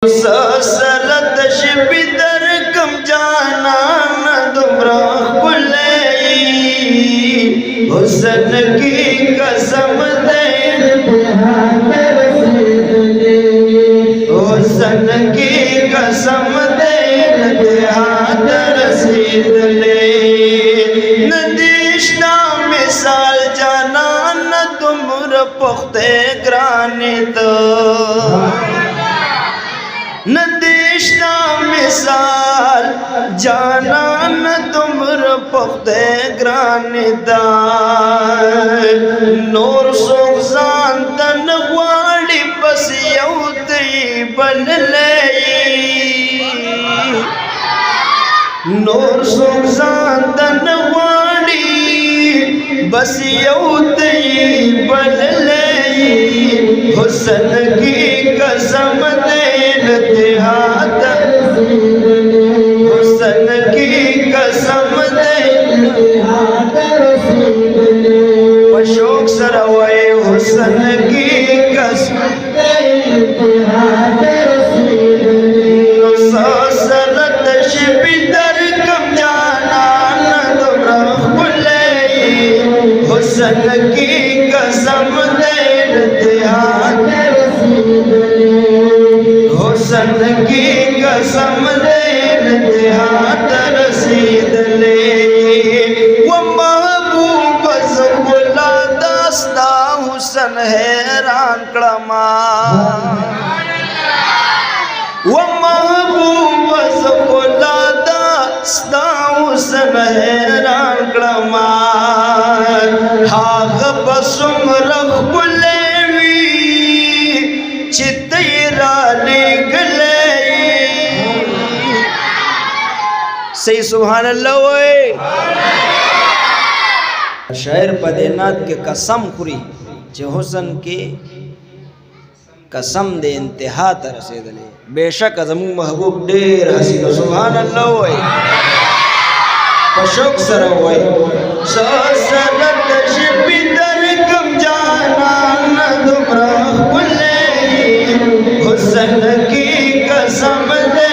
ससरत शिबिदर कम जाना न दुमरा कुले हुसन की कसम दे हुसन की कसम दे हाथ रसीद ले नदीशना मिसाल जाना न तुमर पुख्ते ग्रानित नदीशना मिसाल जाना न तुमर पुख्ते ग्रानिदा नूर सुखसान तन वाड़ी बस यौती बन ले नूर सुखसान तन वाड़ी बस यौती बन ले हुसन की कसम दे हाथ हुसन की कसम दे अशोक सरवै हुसन की कसम ससरत शिबिदर कम जाना न दुमरा कुले हुसन की कसम दे हाथ हुसन की कसम दे हाथ रसीद ले वो महबूब ज़ुल्ला दास्ता हुसन हैरान क्रमा वो महबूब ज़ुल्ला दास्ता हुसन हैरान क्रमा हाग बसुम रख बुलेवी चित्तरा निकले सही सुभान अल्लाह ओए शायर पदेनाथ के कसम खुरी जे हुसन के कसम दे इंतहा तरसे दले बेशक अजमू महबूब ढेर हसीन सुभान अल्लाह ओए पशोक सर ओए ससरत शिबिदर कम जाना न दुमरा कुले हुसन की कसम दे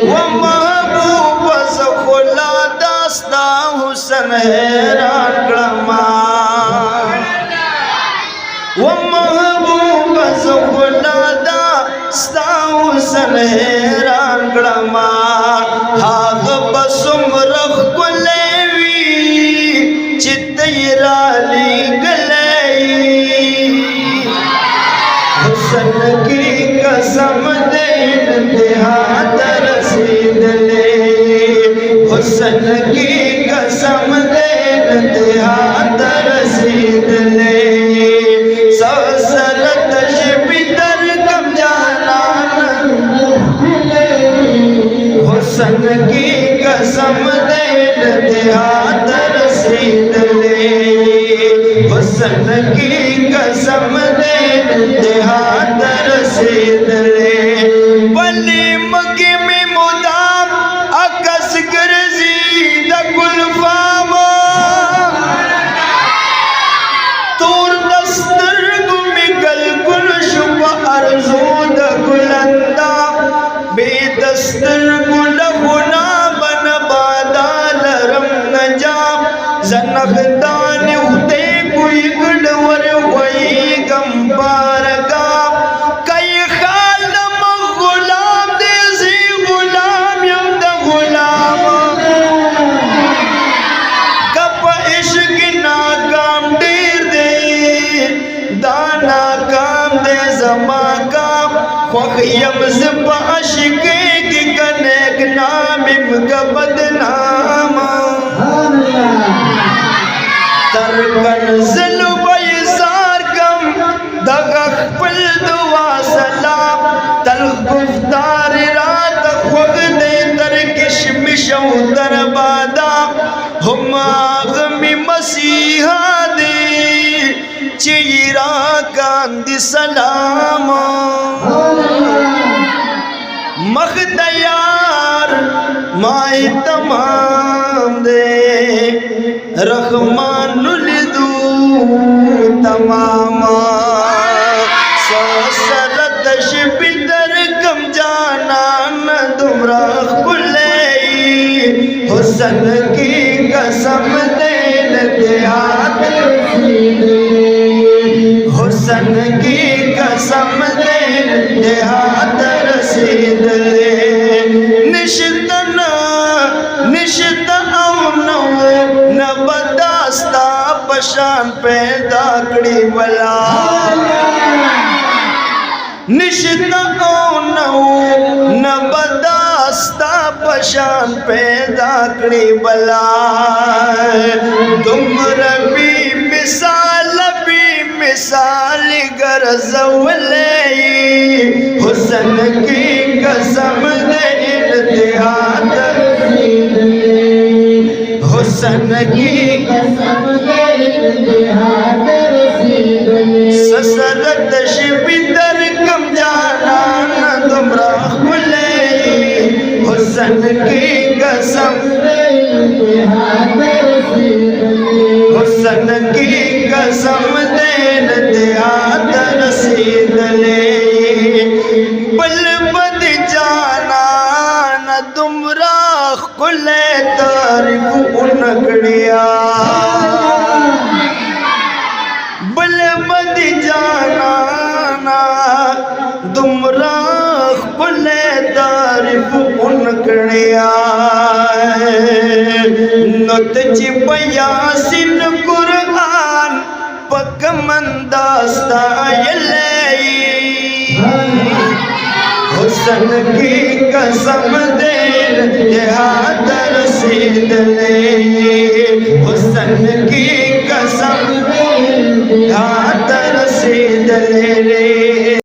वो महबूब ज़ुल्ला दास्ता हुसन हैरान क्रमा वो महबूब ज़ुल्ला दास्ता हुसन हैरान क्रमा हाग बसुम रख कुलेवी चित्तरा गले हुसन की कसम दे हाथ रसीद ले हुसन की कसम दे हाथ रसीद ले ससरत शिबिदर कम जाना हुसन की कसम दे हाथ रसीद ले हुसन की कसम दे हाथ रसीद ले बली मगे में मुदाम अकस गर्जी द गुलफामा तूर दस्तर गुमिकल गुल शुभ अर्जू द गुलंदा बेदस्तर गुल गुना बन बादाल रम नजाम जनखदान उते कोई गुडवर वही गंबार का कई खाल गुलाम देसी गुलाम यम द गुलाम कप इश्क नाकाम डेर दे दाना काम दे जमा काम ख्वयम ज़ब आशिके की कनेक नाम का बदनाम तरकन ज़िल बैसार कम दगख पल दुआ सलाम तल्ख गुफ्तार रात खुद दे तरकिश मिशौ दरबादा हम आगमी मसीहा दे चीरा कांदी सलाम मखदयार माए तमाम दे रहमानुल दू तमाम तशबिदर कम जाना न दुमरा खुले हुसन की कसम देते हाथ हुसन की कसम देते हाथ रसीद निश्तन निश्त न बदास्ता पशान पैदा कड़ी बला निश्त न बदास्ता पशान पैदा कड़ी बला तुम रबी मिसाल गरज़वले हुसन की कसम दे इत्तेहाद हुसन की कसम दे इत्तेहाद ससरत शिबिदर कम जाना न तुमरा खुले हुसन की कसम दे इत्तेहाद हुसन की कसम दे इत्तेहाद रसीद ले बल बद जाना न तुमरा खुले तारीफ उनकड़िया बल बद जाना ना तुमरा खुले तारीफ उनकड़िया नुत चिपयासिन कुरान पक मंदास्ता हुसन की कसम दे इत्तेहाद रसीद ले हुसन की कसम दे इत्तेहाद रसीद ले